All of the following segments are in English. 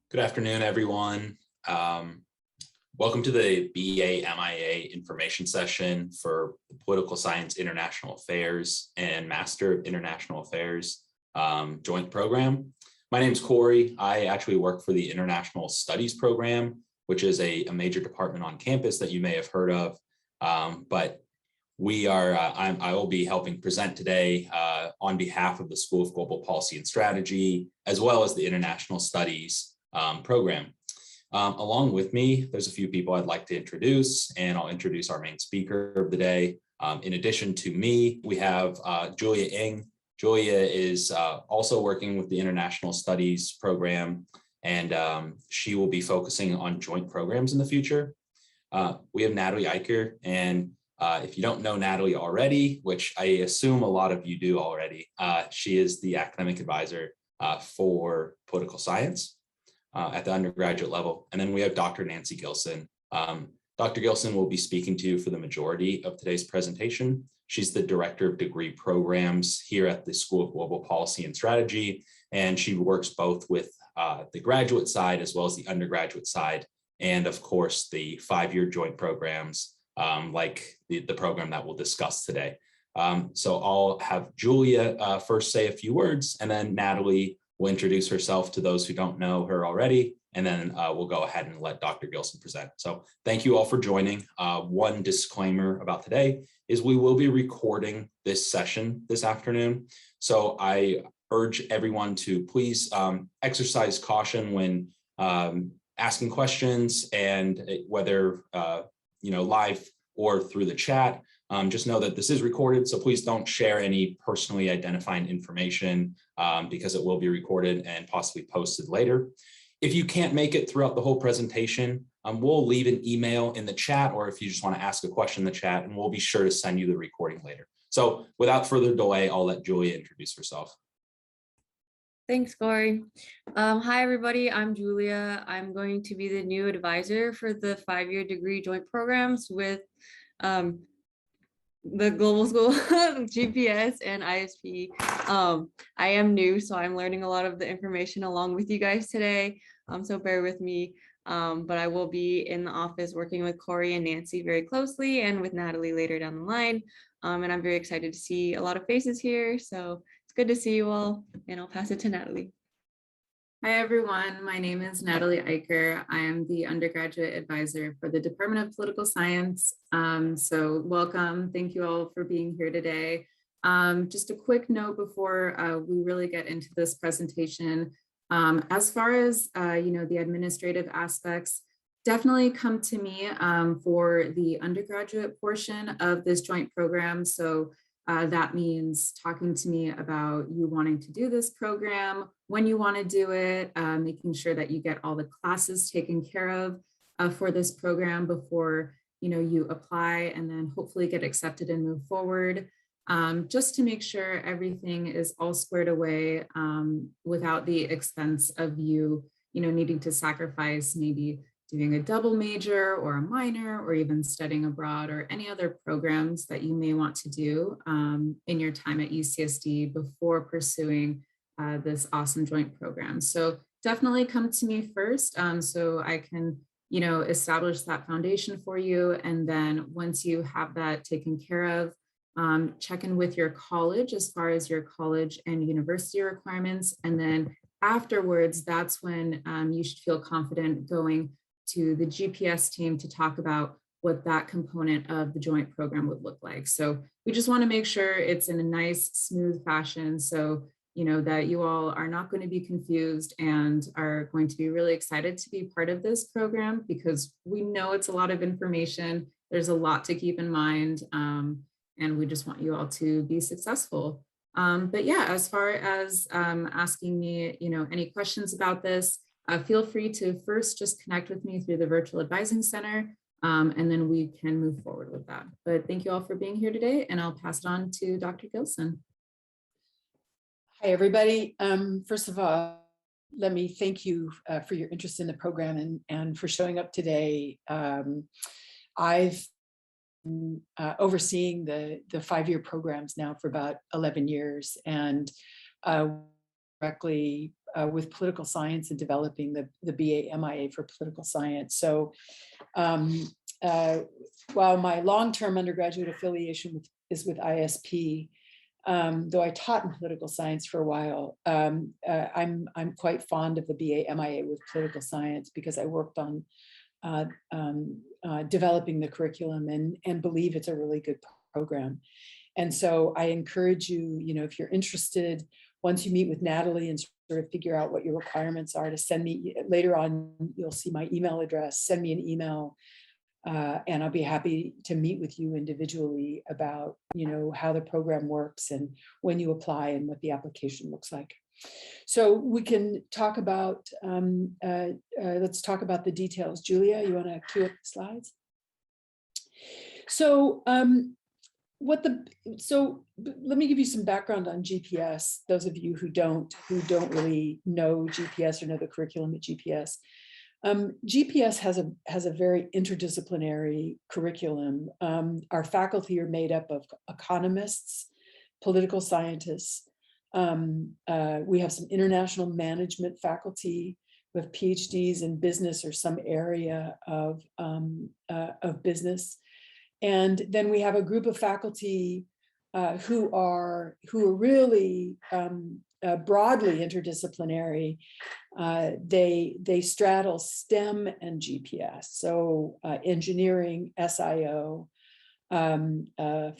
Good afternoon, everyone. Welcome to the BA-MIA information session for the Political Science International Affairs and Master of International Affairs joint program. My name is Corey. I actually work for the International Studies program, which is a major department on campus that you may have heard of. But we are, I will be helping present today on behalf of the School of Global Policy and Strategy, as well as the International Studies program. Along with me, there's a few people I'd like to introduce, and I'll introduce our main speaker of the day. In addition to me, we have Julia Ng. Julia is also working with the International Studies program, and she will be focusing on joint programs in the future. We have Natalie Eicher, and if you don't know Natalie already, which I assume a lot of you do already, she is the academic advisor for political science at the undergraduate level. And then we have Dr. Nancy Gilson. Dr. Gilson will be speaking to you for the majority of today's presentation. She's the Director of Degree Programs here at the School of Global Policy and Strategy, and she works both with the graduate side as well as the undergraduate side, and of course the 5-year joint programs like the program that we'll discuss today. So I'll have Julia first say a few words, and then Natalie will introduce herself to those who don't know her already, and then we'll go ahead and let Dr. Gilson present. So thank you all for joining. One disclaimer about today is we will be recording this session this afternoon. So I urge everyone to please exercise caution when asking questions, and whether live or through the chat. Just know that this is recorded, so please don't share any personally identifying information because it will be recorded and possibly posted later. If you can't make it throughout the whole presentation, we'll leave an email in the chat, or if you just want to ask a question in the chat, and we'll be sure to send you the recording later. So without further delay, I'll let Julia introduce herself. Thanks, Corey. Hi, everybody. I'm Julia. I'm going to be the new advisor for the 5-year degree joint programs with the Global School, GPS, and ISP. I am new, so I'm learning a lot of the information along with you guys today. So bear with me. But I will be in the office working with Corey and Nancy very closely, and with Natalie later down the line. And I'm very excited to see a lot of faces here. So it's good to see you all, and I'll pass it to Natalie. Hi, everyone. My name is Natalie Eicher. I am the undergraduate advisor for the Department of Political Science. So welcome. Thank you all for being here today. Just a quick note before we really get into this presentation. As far as the administrative aspects, definitely come to me for the undergraduate portion of this joint program. So that means talking to me about you wanting to do this program, when you want to do it, making sure that you get all the classes taken care of for this program before you apply, and then hopefully get accepted and move forward. Just to make sure everything is all squared away without the expense of you needing to sacrifice maybe doing a double major or a minor, or even studying abroad, or any other programs that you may want to do in your time at UCSD before pursuing this awesome joint program. So definitely come to me first so I can establish that foundation for you. And then once you have that taken care of, check in with your college as far as your college and university requirements. And then afterwards, that's when you should feel confident going to the GPS team to talk about what that component of the joint program would look like. So we just want to make sure it's in a nice, smooth fashion, so that you all are not going to be confused and are going to be really excited to be part of this program, because we know it's a lot of information. There's a lot to keep in mind, and we just want you all to be successful. But yeah, as far as asking me, any questions about this, feel free to first just connect with me through the Virtual Advising Center, and then we can move forward with that. But thank you all for being here today, and I'll pass it on to Dr. Gilson. Hi, everybody. First of all, let me thank you for your interest in the program and for showing up today. I've been overseeing the 5-year programs now for about 11 years, and directly with political science and developing the BA MIA for political science. So while my long-term undergraduate affiliation is with ISP, though I taught in political science for a while, I'm quite fond of the BA MIA with political science because I worked on developing the curriculum and believe it's a really good program. And so I encourage you, if you're interested, once you meet with Natalie and sort of figure out what your requirements are, to send me later on, you'll see my email address, send me an email. And I'll be happy to meet with you individually about, how the program works and when you apply and what the application looks like. So we can talk about, let's talk about the details. Julia, you want to cue up the slides? So let me give you some background on GPS. Those of you who don't really know GPS or know the curriculum at GPS. GPS has a very interdisciplinary curriculum. Our faculty are made up of economists, political scientists. We have some international management faculty with PhDs in business or some area of business. And then we have a group of faculty who are really broadly interdisciplinary. They straddle STEM and GPS, so engineering, SIO,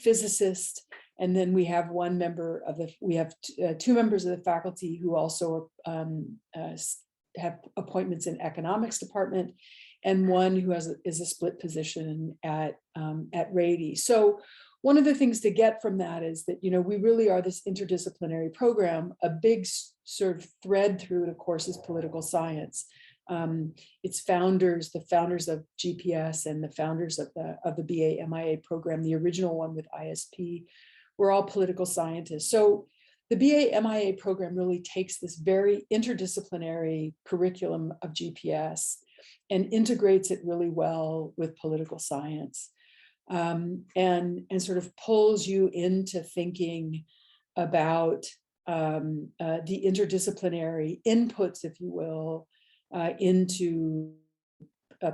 physicist, and then we have two members of the faculty who also have appointments in economics department, and one who is a split position at Rady. So one of the things to get from that is that, we really are this interdisciplinary program. A big sort of thread through it, of course, is political science. Its founders, the founders of GPS and the founders of the BA MIA program, the original one with ISP, were all political scientists. So the BA MIA program really takes this very interdisciplinary curriculum of GPS and integrates it really well with political science. And sort of pulls you into thinking about the interdisciplinary inputs, if you will, into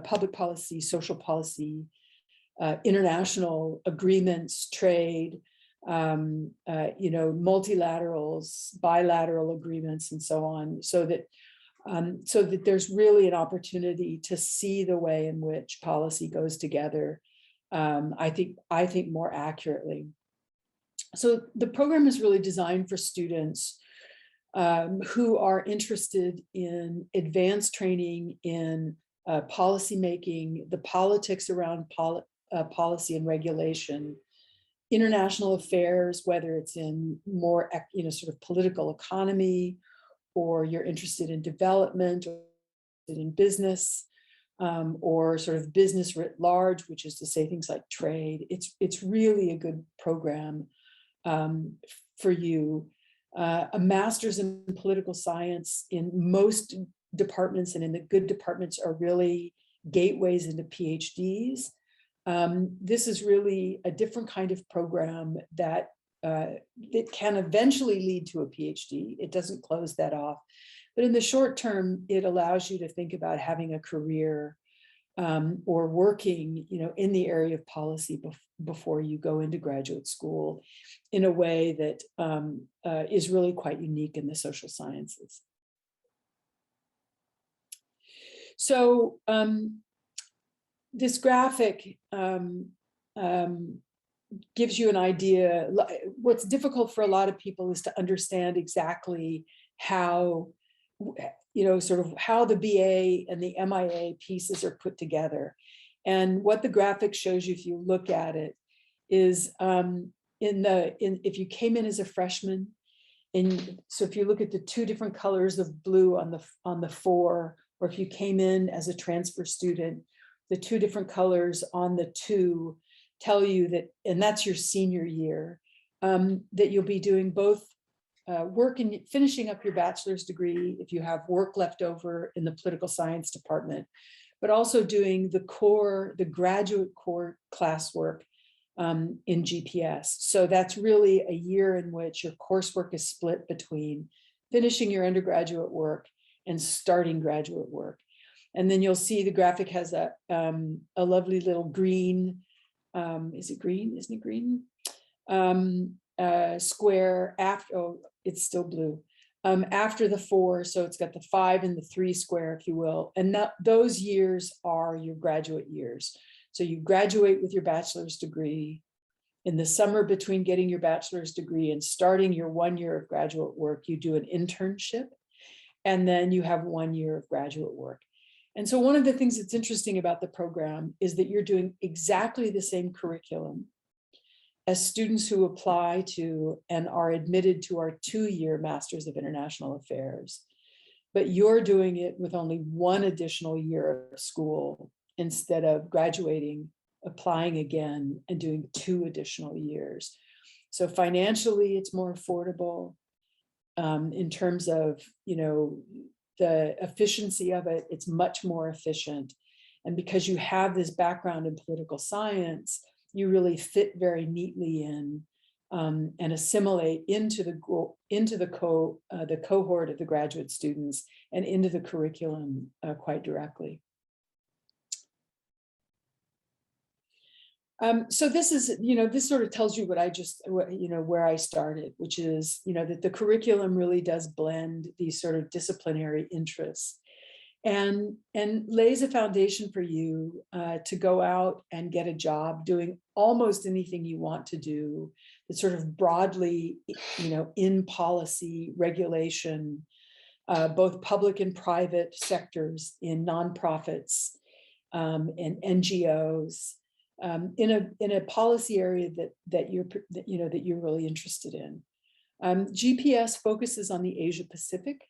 public policy, social policy, international agreements, trade, multilaterals, bilateral agreements, and so on, so that there's really an opportunity to see the way in which policy goes together. I think more accurately. So the program is really designed for students who are interested in advanced training in policy making, the politics around policy and regulation, international affairs, whether it's in more sort of political economy, or you're interested in development or in business. Or sort of business writ large, which is to say things like trade. It's really a good program for you. A master's in political science in most departments and in the good departments are really gateways into PhDs. This is really a different kind of program that it can eventually lead to a PhD. It doesn't close that off. But in the short term, it allows you to think about having a career or working, in the area of policy before you go into graduate school in a way that is really quite unique in the social sciences. So this graphic gives you an idea. What's difficult for a lot of people is to understand exactly how sort of how the BA and the MIA pieces are put together. And what the graphic shows you, if you look at it, is if you came in as a freshman, and so if you look at the two different colors of blue on the 4, or if you came in as a transfer student, the two different colors on the 2 tell you that, and that's your senior year, that you'll be doing both work in finishing up your bachelor's degree if you have work left over in the political science department, but also doing the graduate core classwork in GPS. So that's really a year in which your coursework is split between finishing your undergraduate work, and starting graduate work. And then you'll see the graphic has a lovely little green, is it green? Isn't it green? Square after, oh, it's still blue. After the 4, so it's got the 5 and the 3 square, if you will. And those years are your graduate years. So you graduate with your bachelor's degree. In the summer between getting your bachelor's degree and starting your 1 year of graduate work, you do an internship, and then you have 1 year of graduate work. And so one of the things that's interesting about the program is that you're doing exactly the same curriculum as students who apply to and are admitted to our 2-year Masters of International Affairs. But you're doing it with only 1 additional year of school instead of graduating, applying again, and doing 2 additional years. So financially, it's more affordable. In terms of, the efficiency of it, it's much more efficient. And because you have this background in political science, you really fit very neatly in and assimilate into the cohort of the graduate students and into the curriculum quite directly. So this is, this sort of tells you where I started, which is, that the curriculum really does blend these sort of disciplinary interests and lays a foundation for you to go out and get a job doing almost anything you want to do. It's sort of broadly, in policy, regulation, both public and private sectors, in nonprofits, and NGOs. In a policy area that you're really interested in. GPS focuses on the Asia Pacific,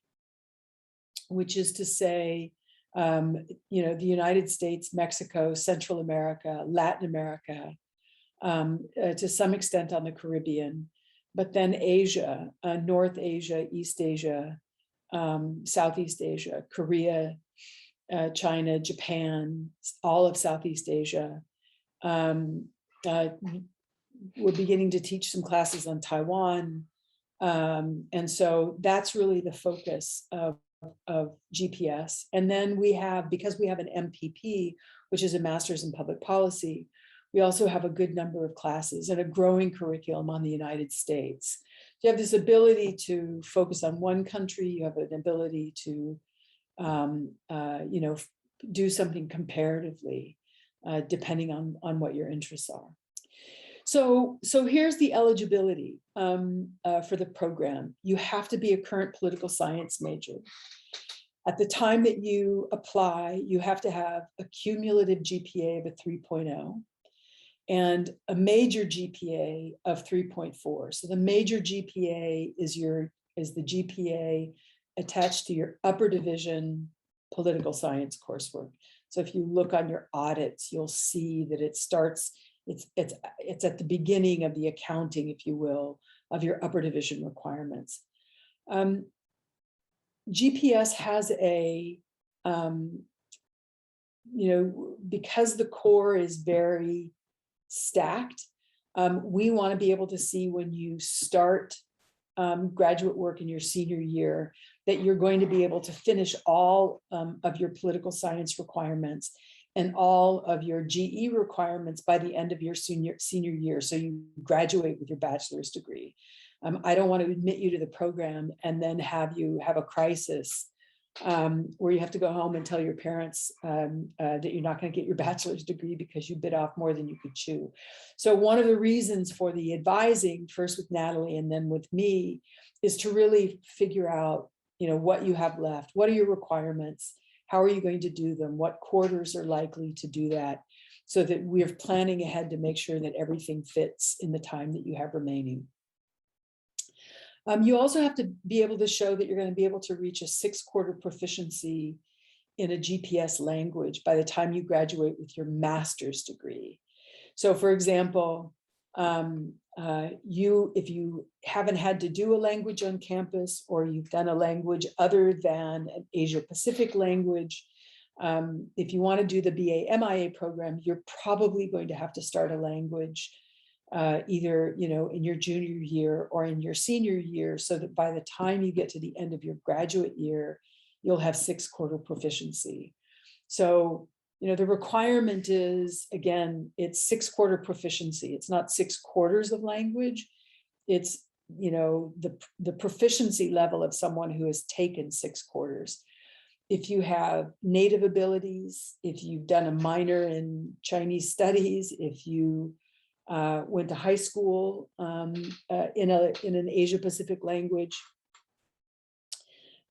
which is to say, the United States, Mexico, Central America, Latin America, to some extent on the Caribbean, but then Asia, North Asia, East Asia, Southeast Asia, Korea, China, Japan, all of Southeast Asia. We're beginning to teach some classes on Taiwan. And so that's really the focus of GPS. And then because we have an MPP, which is a Master's in Public Policy, we also have a good number of classes and a growing curriculum on the United States. So you have this ability to focus on one country, you have an ability to, do something comparatively. Depending on what your interests are. So here's the eligibility for the program. You have to be a current political science major. At the time that you apply, you have to have a cumulative GPA of a 3.0 and a major GPA of 3.4. So the major GPA is the GPA attached to your upper division political science coursework. So if you look on your audits, you'll see that it's at the beginning of the accounting, if you will, of your upper division requirements. GPS has because the core is very stacked, we want to be able to see when you start graduate work in your senior year, that you're going to be able to finish all of your political science requirements and all of your GE requirements by the end of your senior year. So you graduate with your bachelor's degree. I don't want to admit you to the program and then have you have a crisis where you have to go home and tell your parents that you're not going to get your bachelor's degree because you bit off more than you could chew. So one of the reasons for the advising, first with Natalie and then with me, is to really figure out, what you have left. What are your requirements? How are you going to do them? What quarters are likely to do that? So that we're planning ahead to make sure that everything fits in the time that you have remaining. You also have to be able to show that you're going to be able to reach a 6-quarter proficiency in a GPS language by the time you graduate with your master's degree. So for example, if you haven't had to do a language on campus, or you've done a language other than an Asia Pacific language, if you want to do the BA MIA program, you're probably going to have to start a language either, in your junior year or in your senior year, so that by the time you get to the end of your graduate year, you'll have 6-quarter proficiency. So, the requirement is, again, it's 6-quarter proficiency. It's not 6 quarters of language. It's, the proficiency level of someone who has taken 6 quarters. If you have native abilities, if you've done a minor in Chinese studies, if you went to high school in an Asia Pacific language,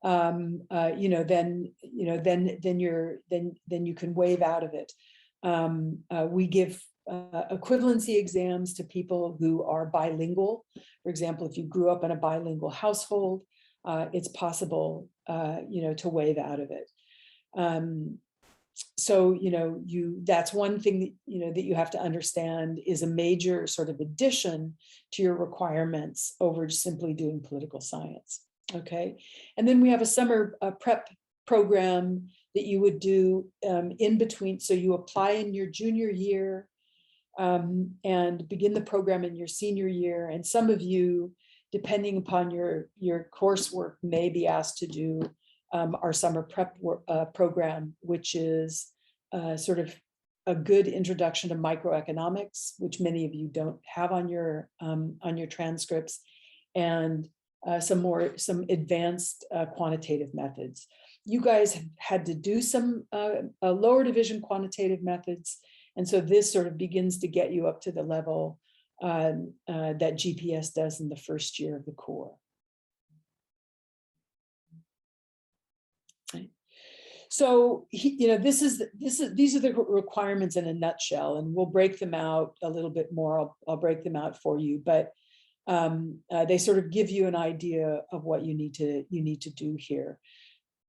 then you can waive out of it. We give equivalency exams to people who are bilingual. For example, if you grew up in a bilingual household, it's possible, to waive out of it. So, that's one thing that, that you have to understand is a major sort of addition to your requirements over simply doing political science. Okay. And then we have a summer prep program that you would do in between. So you apply in your junior year and begin the program in your senior year. And some of you, depending upon your coursework, may be asked to do our summer prep program, which is sort of a good introduction to microeconomics, which many of you don't have on your transcripts, and some advanced quantitative methods. You guys have had to do some lower division quantitative methods, and so this sort of begins to get you up to the level that GPS does in the first year of the core. Okay. So these are the requirements in a nutshell, and we'll break them out a little bit more. I'll break them out for you, but they sort of give you an idea of what you need to do here.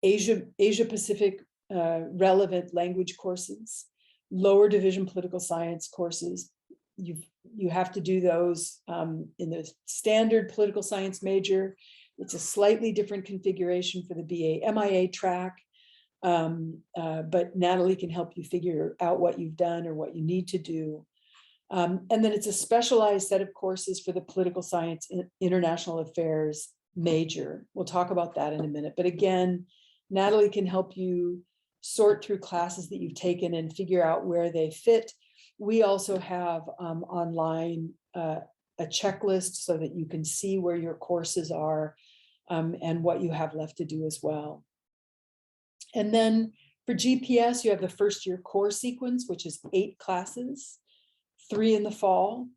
Asia Pacific relevant language courses, lower division political science courses. You have to do those in the standard political science major. It's a slightly different configuration for the BA MIA track, but Natalie can help you figure out what you've done or what you need to do. And then it's a specialized set of courses for the political science international affairs major. We'll talk about that in a minute. But again, Natalie can help you sort through classes that you've taken and figure out where they fit. We also have online a checklist so that you can see where your courses are and what you have left to do as well. And then for GPS, you have the first year core sequence, which is 8 classes, 3 in the fall,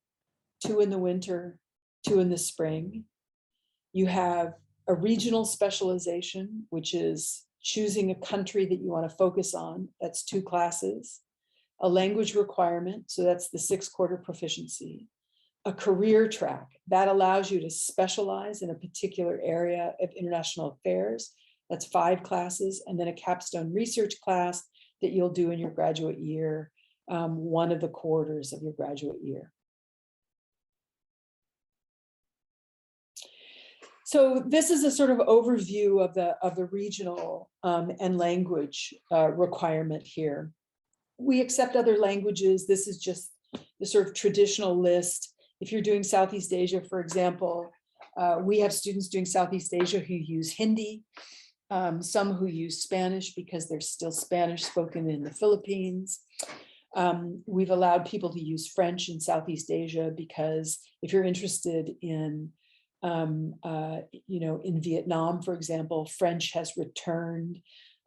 2 in the winter, 2 in the spring. You have a regional specialization, which is choosing a country that you want to focus on. That's 2 classes. A language requirement, so that's the 6-quarter proficiency. A career track, that allows you to specialize in a particular area of international affairs. That's 5 classes, and then a capstone research class that you'll do in your graduate year, one of the quarters of your graduate year. So this is a sort of overview of the regional and language requirement here. We accept other languages. This is just the sort of traditional list. If you're doing Southeast Asia, for example, we have students doing Southeast Asia who use Hindi, some who use Spanish because there's still Spanish spoken in the Philippines. We've allowed people to use French in Southeast Asia because if you're interested in Vietnam, for example, French has returned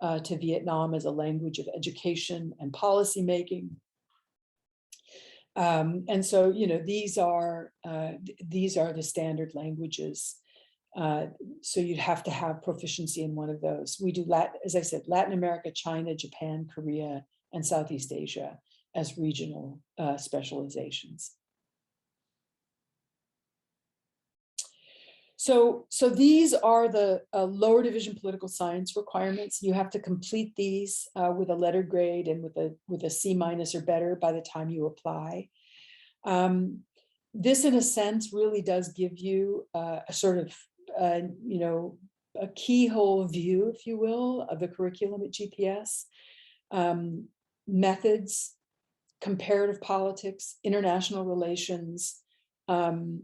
to Vietnam as a language of education and policymaking. And so, these are the standard languages. So you'd have to have proficiency in one of those. We do, as I said, Latin America, China, Japan, Korea, and Southeast Asia as regional specializations. So these are the lower division political science requirements. You have to complete these with a letter grade and with a C- or better by the time you apply. This, in a sense, really does give you a sort of, a keyhole view, if you will, of the curriculum at GPS. Methods, comparative politics, international relations, and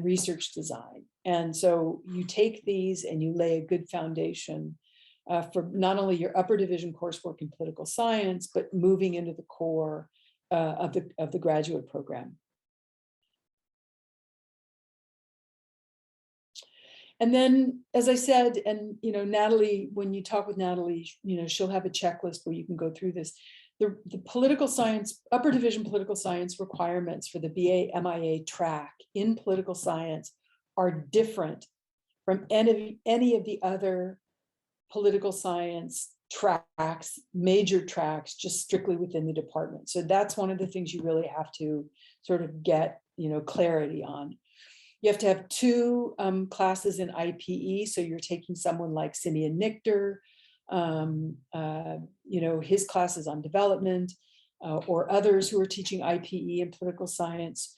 research design. And so you take these and you lay a good foundation for not only your upper division coursework in political science, but moving into the core of the graduate program. And then, as I said, and Natalie, when you talk with Natalie, she'll have a checklist where you can go through this. The political science, upper division political science requirements for the BA MIA track in political science are different from any of the other political science tracks, major tracks, just strictly within the department. So that's one of the things you really have to sort of get, clarity on. You have to have 2 classes in IPE. So you're taking someone like Simeon Nichter, his classes on development, or others who are teaching IPE and political science,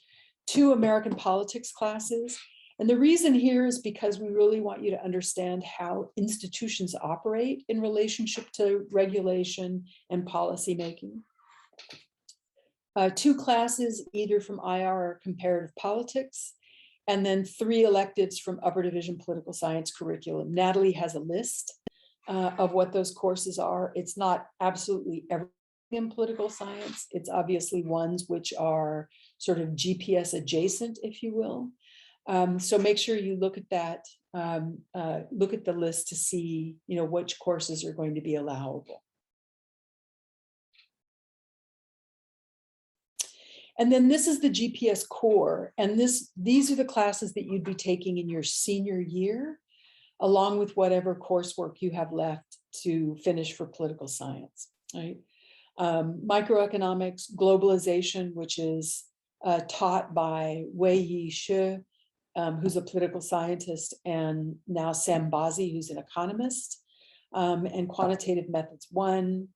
2 American politics classes. And the reason here is because we really want you to understand how institutions operate in relationship to regulation and policymaking. 2 classes either from IR or comparative politics, and then 3 electives from upper division political science curriculum. Natalie has a list of what those courses are. It's not absolutely everything in political science. It's obviously ones which are sort of GPS adjacent, if you will. So make sure you look at that, look at the list to see, which courses are going to be allowable. And then this is the GPS core. And these are the classes that you'd be taking in your senior year, along with whatever coursework you have left to finish for political science, right? Microeconomics, globalization, which is taught by Wei-Yi Shi, who's a political scientist, and now Sam Bazzi, who's an economist, and quantitative methods 1.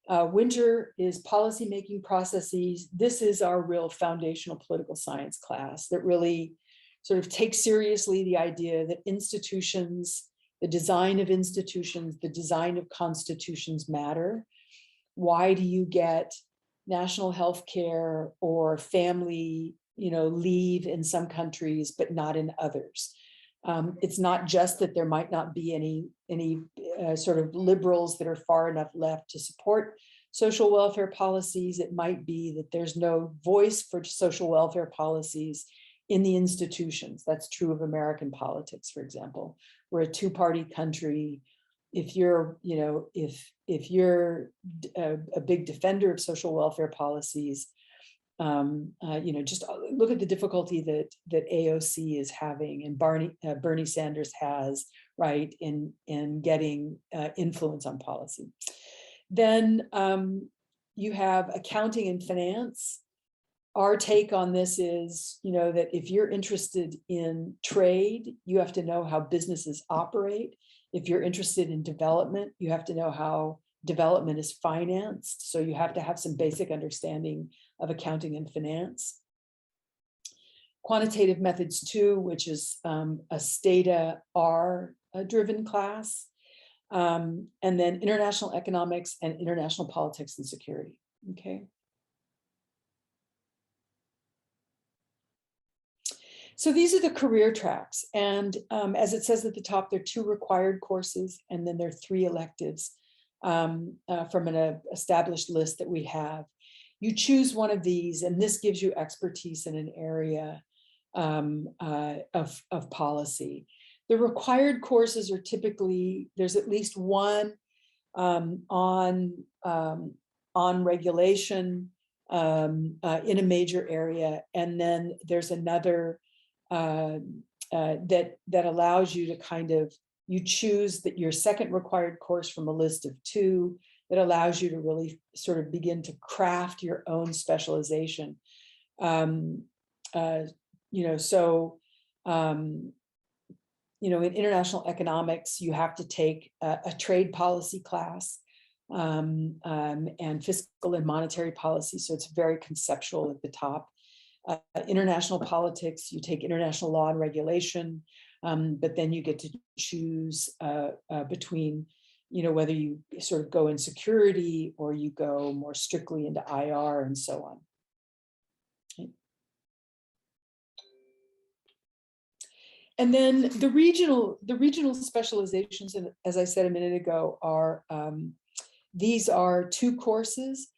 Winter is policymaking processes. This is our real foundational political science class that really sort of takes seriously the idea that institutions, the design of institutions, the design of constitutions matter. Why do you get national health care or family leave in some countries, but not in others? It's not just that there might not be any sort of liberals that are far enough left to support social welfare policies. It might be that there's no voice for social welfare policies in the institutions. That's true of American politics, for example. We're a 2-party country. If you're, if you're a big defender of social welfare policies, just look at the difficulty that AOC is having and Bernie Sanders has, right, in getting influence on policy. Then you have accounting and finance. Our take on this is, that if you're interested in trade, you have to know how businesses operate. If you're interested in development, you have to know how development is financed. So you have to have some basic understanding of accounting and finance. Quantitative methods 2, which is a Stata R driven class. And then international economics and international politics and security, okay? So these are the career tracks. And as it says at the top, there are 2 required courses, and then there are 3 electives from an established list that we have. You choose one of these, and this gives you expertise in an area of policy. The required courses are typically, there's at least one on regulation in a major area, and then there's another that allows you to kind of, you choose that your second required course from a list of 2 that allows you to really sort of begin to craft your own specialization. In international economics, you have to take a trade policy class and fiscal and monetary policy. So it's very conceptual at the top. International politics, you take international law and regulation, but then you get to choose between, whether you sort of go in security or you go more strictly into IR and so on. And then the regional specializations, and as I said a minute ago, are these are 2 courses,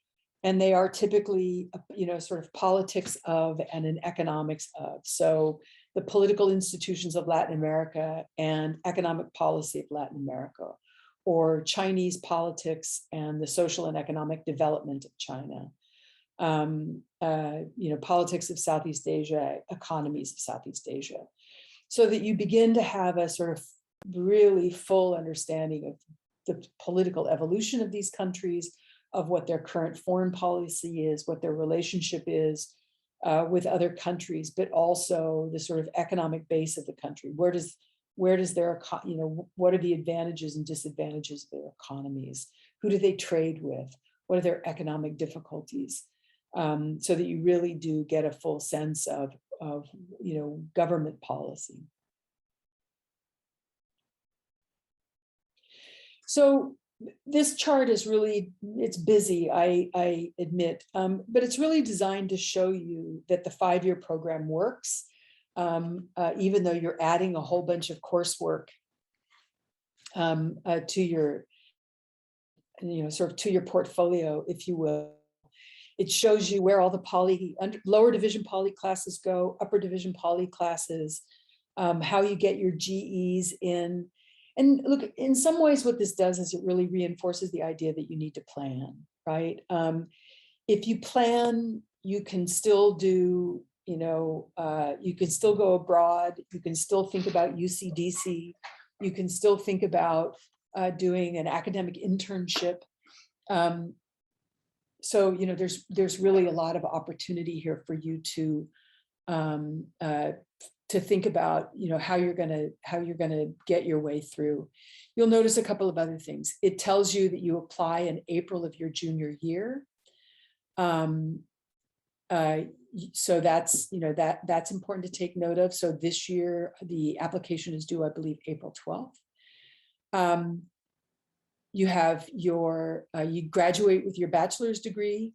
and they are typically, sort of politics of and an economics of. So the political institutions of Latin America and economic policy of Latin America, or Chinese politics and the social and economic development of China. Politics of Southeast Asia, economies of Southeast Asia, so that you begin to have a sort of really full understanding of the political evolution of these countries, of what their current foreign policy is, what their relationship is with other countries, but also the sort of economic base of the country. Where does their, what are the advantages and disadvantages of their economies? Who do they trade with? What are their economic difficulties? So that you really do get a full sense of government policy. So this chart is really, it's busy, I admit, but it's really designed to show you that the 5-year program works, even though you're adding a whole bunch of coursework to your, sort of to your portfolio, if you will. It shows you where all the lower division poly classes go, upper division poly classes, how you get your GEs in. And look, in some ways what this does is it really reinforces the idea that you need to plan, right? If you plan, you can still do, you can still go abroad, you can still think about UCDC, you can still think about doing an academic internship. So, there's really a lot of opportunity here for you to think about, how you're gonna get your way through. You'll notice a couple of other things. It tells you that you apply in April of your junior year. So that's, that's important to take note of. So this year, the application is due, I believe, April 12th. You have your, you graduate with your bachelor's degree.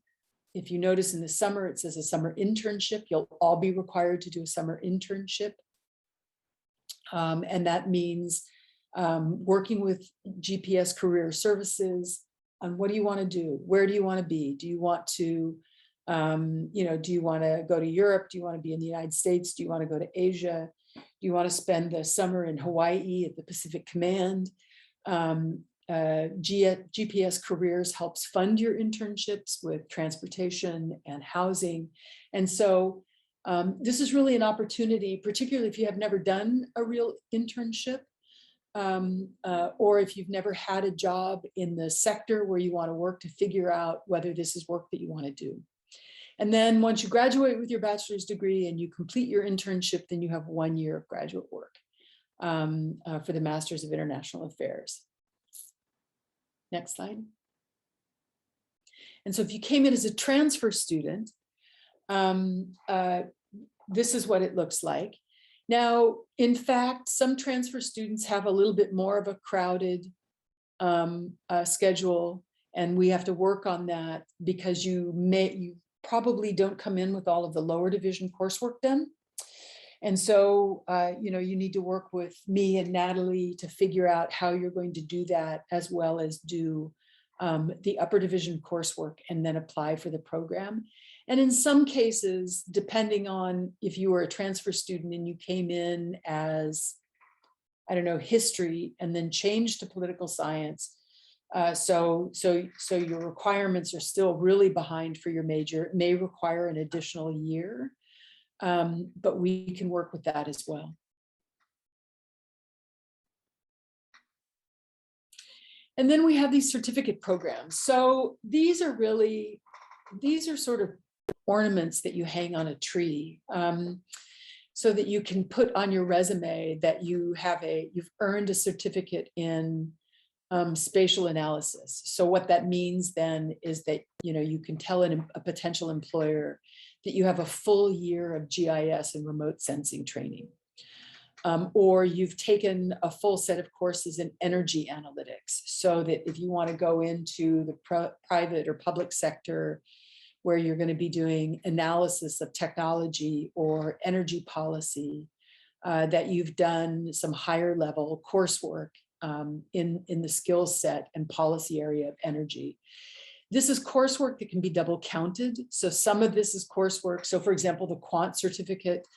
If you notice in the summer, it says a summer internship. You'll all be required to do a summer internship. And that means working with GPS Career Services on what do you want to do? Where do you want to be? Do you want to, do you want to go to Europe? Do you want to be in the United States? Do you want to go to Asia? Do you want to spend the summer in Hawaii at the Pacific Command? GPS Careers helps fund your internships with transportation and housing. And so this is really an opportunity, particularly if you have never done a real internship, or if you've never had a job in the sector where you want to work, to figure out whether this is work that you want to do. And then once you graduate with your bachelor's degree and you complete your internship, then you have 1 year of graduate work for the Masters of International Affairs. Next slide. And so if you came in as a transfer student, this is what it looks like. Now, in fact, some transfer students have a little bit more of a crowded schedule, and we have to work on that because you probably don't come in with all of the lower division coursework done. And so, you need to work with me and Natalie to figure out how you're going to do that, as well as do the upper division coursework and then apply for the program. And in some cases, depending on if you were a transfer student and you came in as, I don't know, history and then changed to political science, so your requirements are still really behind for your major. It may require an additional year. But we can work with that as well. And then we have these certificate programs. So these are sort of ornaments that you hang on a tree, so that you can put on your resume that you've earned a certificate in spatial analysis. So what that means then is that, you can tell a potential employer that you have a full year of GIS and remote sensing training. Or you've taken a full set of courses in energy analytics, so that if you want to go into the private or public sector where you're going to be doing analysis of technology or energy policy, that you've done some higher level coursework in the skill set and policy area of energy. This is coursework that can be double counted. So some of this is coursework. So for example, the quant certificate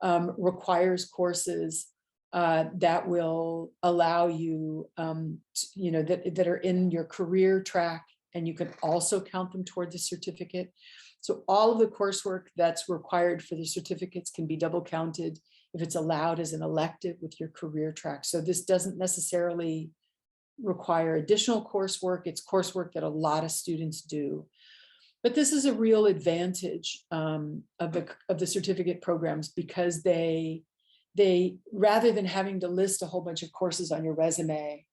requires courses that will allow you, that are in your career track, and you can also count them toward the certificate. So all of the coursework that's required for the certificates can be double counted if it's allowed as an elective with your career track. So this doesn't necessarily require additional coursework. It's coursework that a lot of students do. But this is a real advantage of the certificate programs, because they rather than having to list a whole bunch of courses on your resume,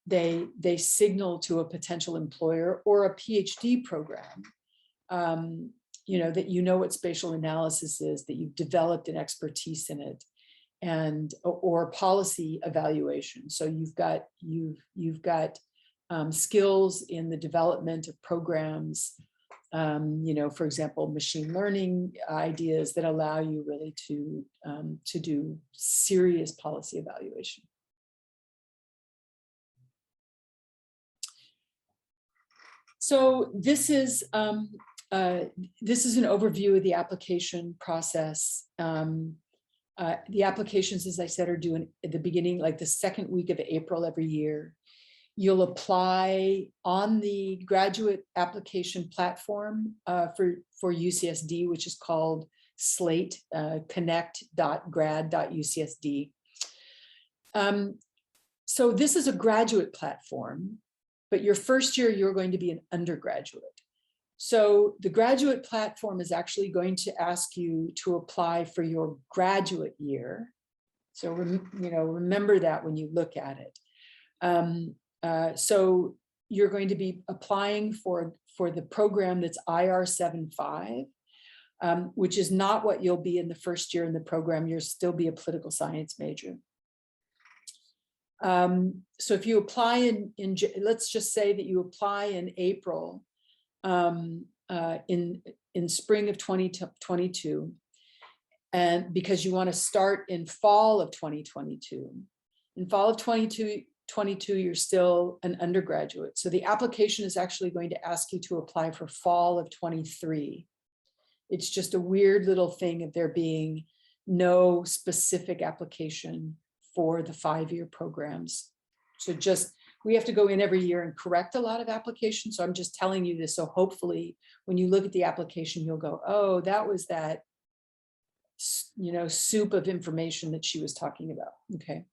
they signal to a potential employer or a PhD program, that you know what spatial analysis is, that you've developed an expertise in it, and or policy evaluation. So you've got skills in the development of programs, for example, machine learning ideas that allow you really to do serious policy evaluation. So this is an overview of the application process. The applications, as I said, are due at the beginning, like the second week of April every year. You'll apply on the graduate application platform for UCSD, which is called Slate, connect.grad.ucsd. So this is a graduate platform, but your first year, you're going to be an undergraduate. So the graduate platform is actually going to ask you to apply for your graduate year. So, remember that when you look at it. So you're going to be applying for the program that's IR75, which is not what you'll be in the first year in the program. You'll still be a political science major. So if you apply let's just say that you apply in April, in spring of 2022, and because you want to start in fall of 2022. In fall of 2022, you're still an undergraduate. So the application is actually going to ask you to apply for fall of 23. It's just a weird little thing of there being no specific application for the 5-year programs. So we have to go in every year and correct a lot of applications. So I'm just telling you this. So hopefully when you look at the application, you'll go, oh, that was that, soup of information that she was talking about. Okay.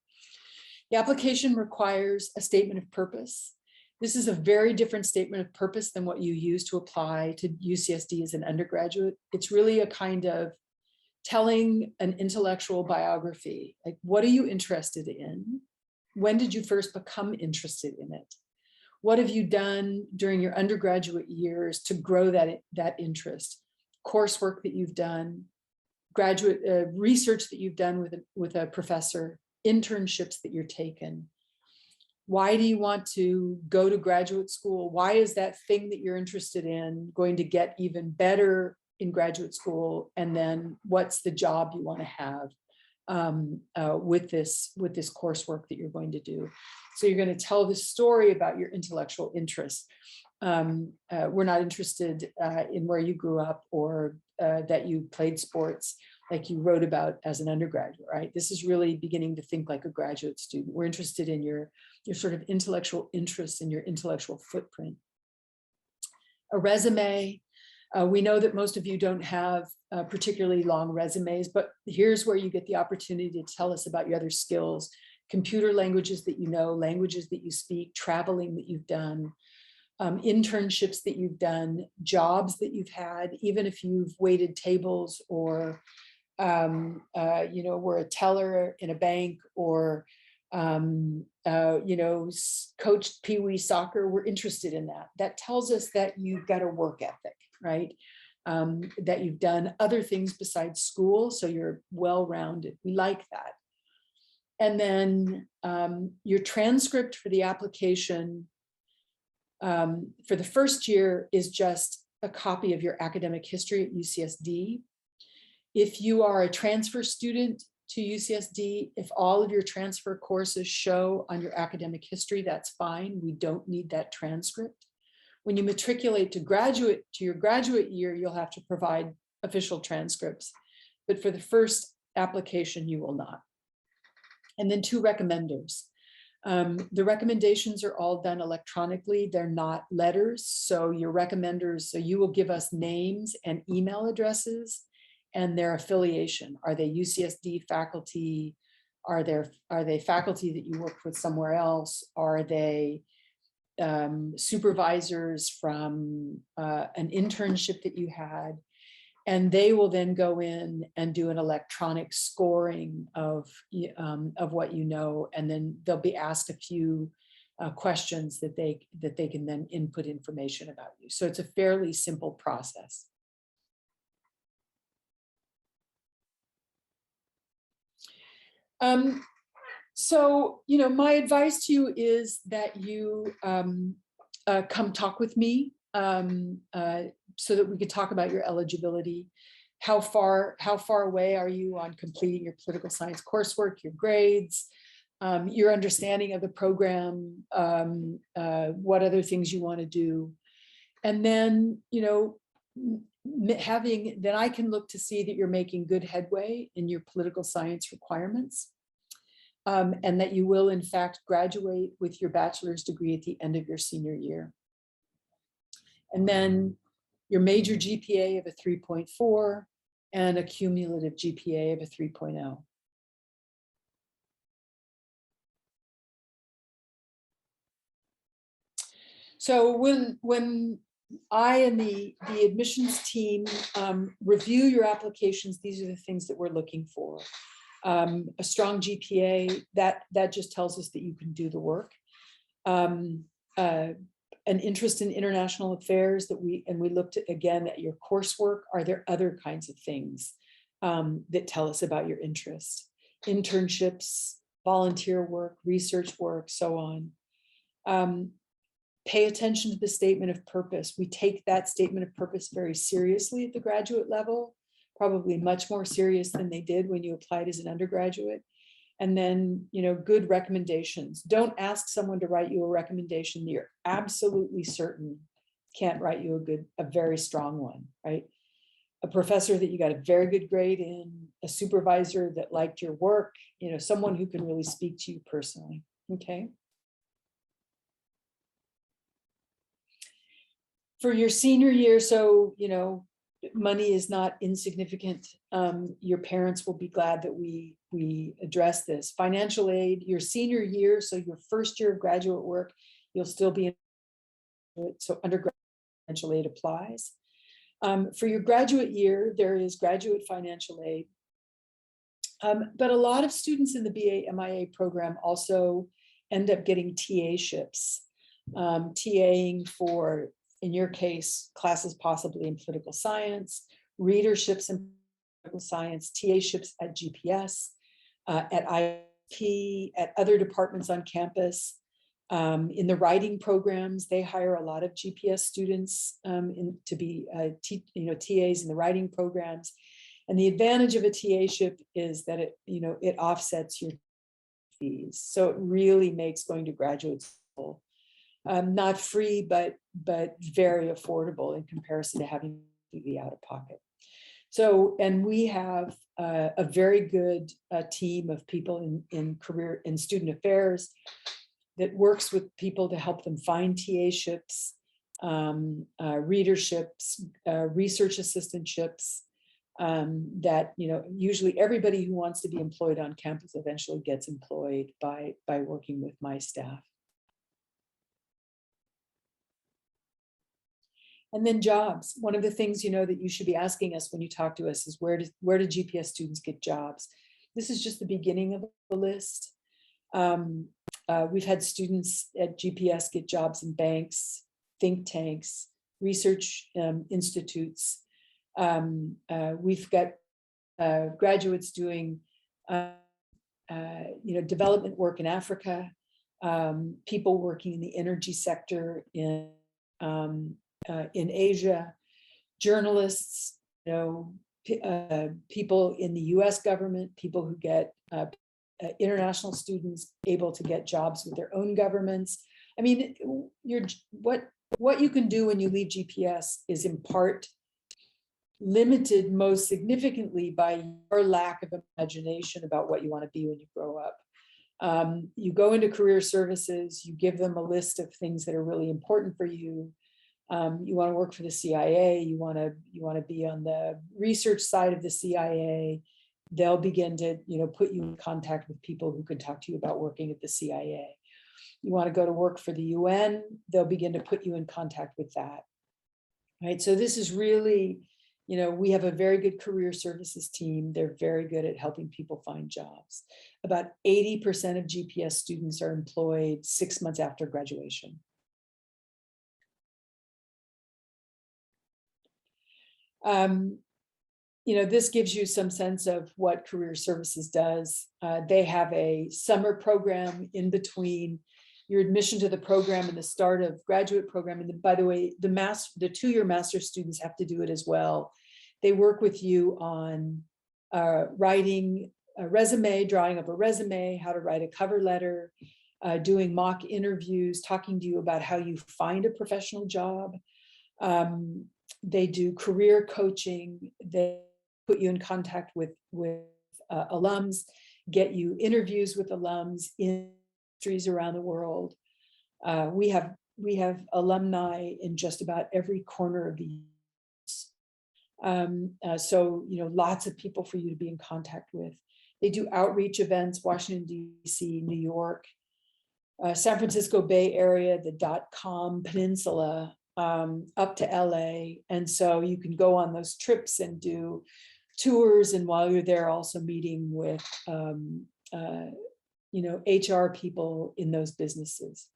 The application requires a statement of purpose. This is a very different statement of purpose than what you use to apply to UCSD as an undergraduate. It's really a kind of telling an intellectual biography. Like, what are you interested in? When did you first become interested in it? What have you done during your undergraduate years to grow that interest? Coursework that you've done, graduate research that you've done with a professor, internships that you're taken. Why do you want to go to graduate school? Why is that thing that you're interested in going to get even better in graduate school? And then what's the job you want to have with this coursework that you're going to do? So you're going to tell the story about your intellectual interests. We're not interested in where you grew up or that you played sports like you wrote about as an undergraduate, right? This is really beginning to think like a graduate student. We're interested in your sort of intellectual interests and your intellectual footprint. A resume. We know that most of you don't have particularly long resumes, but here's where you get the opportunity to tell us about your other skills, computer languages that you know, languages that you speak, traveling that you've done, internships that you've done, jobs that you've had, even if you've waited tables or, were a teller in a bank or, coached Pee-wee soccer. We're interested in that. That tells us that you've got a work ethic, right? That you've done other things besides school, so you're well-rounded. We like that. And then your transcript for the application for the first year is just a copy of your academic history at UCSD. If you are a transfer student, to UCSD. If all of your transfer courses show on your academic history, that's fine. We don't need that transcript. When you matriculate to your graduate year, you'll have to provide official transcripts. But for the first application, you will not. And then 2 recommenders. The recommendations are all done electronically. They're not letters. So your recommenders, so you will give us names and email addresses and their affiliation. Are they UCSD faculty? Are they faculty that you work with somewhere else? Are they supervisors from an internship that you had? And they will then go in and do an electronic scoring of what you know, and then they'll be asked a few questions that they can then input information about you. So it's a fairly simple process. So, my advice to you is that you come talk with me so that we could talk about your eligibility. How far away are you on completing your political science coursework, your grades, your understanding of the program, what other things you want to do. And then, then I can look to see that you're making good headway in your political science requirements. And that you will in fact graduate with your bachelor's degree at the end of your senior year. And then your major GPA of a 3.4 and a cumulative GPA of a 3.0. So when I and the admissions team review your applications, these are the things that we're looking for. A strong GPA, that just tells us that you can do the work. An interest in international affairs that we looked at again at your coursework. Are there other kinds of things that tell us about your interest? Internships, volunteer work, research work, so on. Pay attention to the statement of purpose. We take that statement of purpose very seriously at the graduate level, probably much more serious than they did when you applied as an undergraduate. And then, good recommendations. Don't ask someone to write you a recommendation that you're absolutely certain can't write you a very strong one, right? A professor that you got a very good grade in, a supervisor that liked your work, someone who can really speak to you personally, okay? For your senior year, so, money is not insignificant. Your parents will be glad that we address this. Financial aid, your senior year, so your first year of graduate work, you'll still be in, so undergraduate financial aid applies. For your graduate year, there is graduate financial aid. But a lot of students in the BA MIA program also end up getting TA-ships, TAing for, in your case, classes possibly in political science, readerships in political science, TA-ships at GPS, at IIP, at other departments on campus. In the writing programs, they hire a lot of GPS students to be TAs in the writing programs. And the advantage of a TA-ship is that it offsets your fees. So it really makes going to graduate school not free, but very affordable in comparison to having completely out of pocket. So, and we have a very good team of people in career and student affairs that works with people to help them find TA-ships, readerships, research assistantships, that, usually everybody who wants to be employed on campus eventually gets employed by working with my staff. And then jobs. One of the things, that you should be asking us when you talk to us is where do GPS students get jobs? This is just the beginning of the list. We've had students at GPS get jobs in banks, think tanks, research institutes. We've got graduates doing, development work in Africa, people working in the energy sector in Asia, journalists, people in the US government, people who get international students able to get jobs with their own governments. I mean, what you can do when you leave GPS is in part limited most significantly by your lack of imagination about what you want to be when you grow up. You go into career services, you give them a list of things that are really important for you. You want to work for the CIA, you want to be on the research side of the CIA. They'll begin to, put you in contact with people who can talk to you about working at the CIA. You want to go to work for the UN, they'll begin to put you in contact with that. Right. So this is really, we have a very good career services team. They're very good at helping people find jobs. About 80% of GPS students are employed 6 months after graduation. This gives you some sense of what career services does. They have a summer program in between your admission to the program and the start of graduate program. And by the way, the 2-year master's students have to do it as well. They work with you on writing a resume, drawing up a resume, how to write a cover letter, doing mock interviews, talking to you about how you find a professional job. They do career coaching. They put you in contact with alums, get you interviews with alums in industries around the world. We have alumni in just about every corner of the US. So lots of people for you to be in contact with. They do outreach events, Washington, D.C., New York, San Francisco Bay Area, the .com Peninsula, up to LA. And so you can go on those trips and do tours. And while you're there, also meeting with, HR people in those businesses.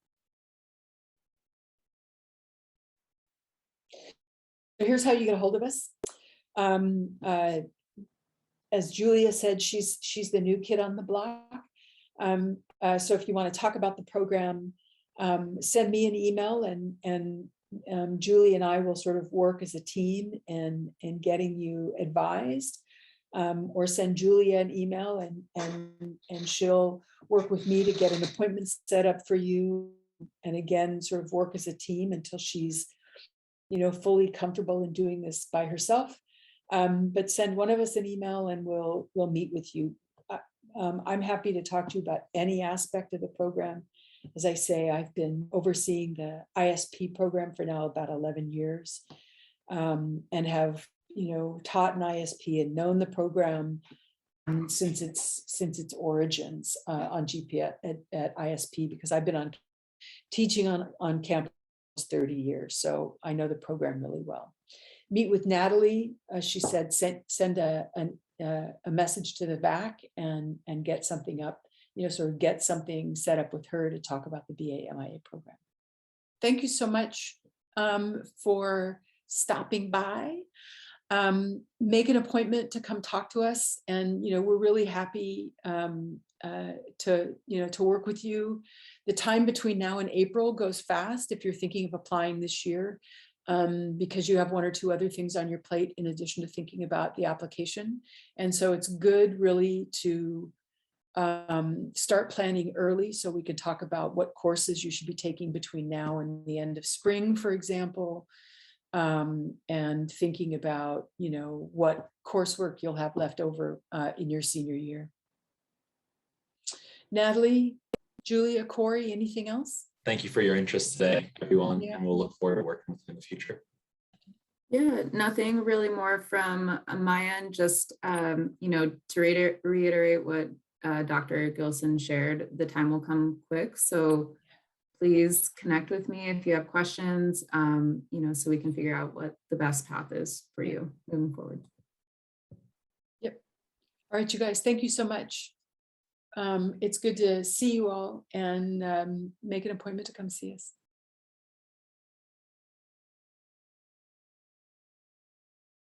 Here's how you get a hold of us. As Julia said, she's the new kid on the block. So if you want to talk about the program, send me an email, and Julie and I will sort of work as a team in getting you advised, or send Julia an email, and she'll work with me to get an appointment set up for you. And again, sort of work as a team until she's, fully comfortable in doing this by herself. But send one of us an email and we'll meet with you. I'm happy to talk to you about any aspect of the program. As I say, I've been overseeing the ISP program for now about 11 years, and have, taught an ISP and known the program since its origins on GPS at ISP, because I've been teaching on campus 30 years. So I know the program really well. Meet with Natalie, she said, send a message to the VAC and get something up, sort of get something set up with her to talk about the BA MIA program. Thank you so much for stopping by. Make an appointment to come talk to us. And, we're really happy to work with you. The time between now and April goes fast if you're thinking of applying this year, because you have one or two other things on your plate in addition to thinking about the application. And so it's good really to start planning early so we can talk about what courses you should be taking between now and the end of spring, for example, and thinking about, what coursework you'll have left over in your senior year. Natalie, Julia, Corey, anything else? Thank you for your interest today, everyone, Yeah. and we'll look forward to working with you in the future. Yeah, nothing really more from my end, just, to reiterate what Dr. Gilson shared, the time will come quick. So please connect with me if you have questions, so we can figure out what the best path is for you moving forward. Yep. All right, you guys, thank you so much. It's good to see you all, and make an appointment to come see us.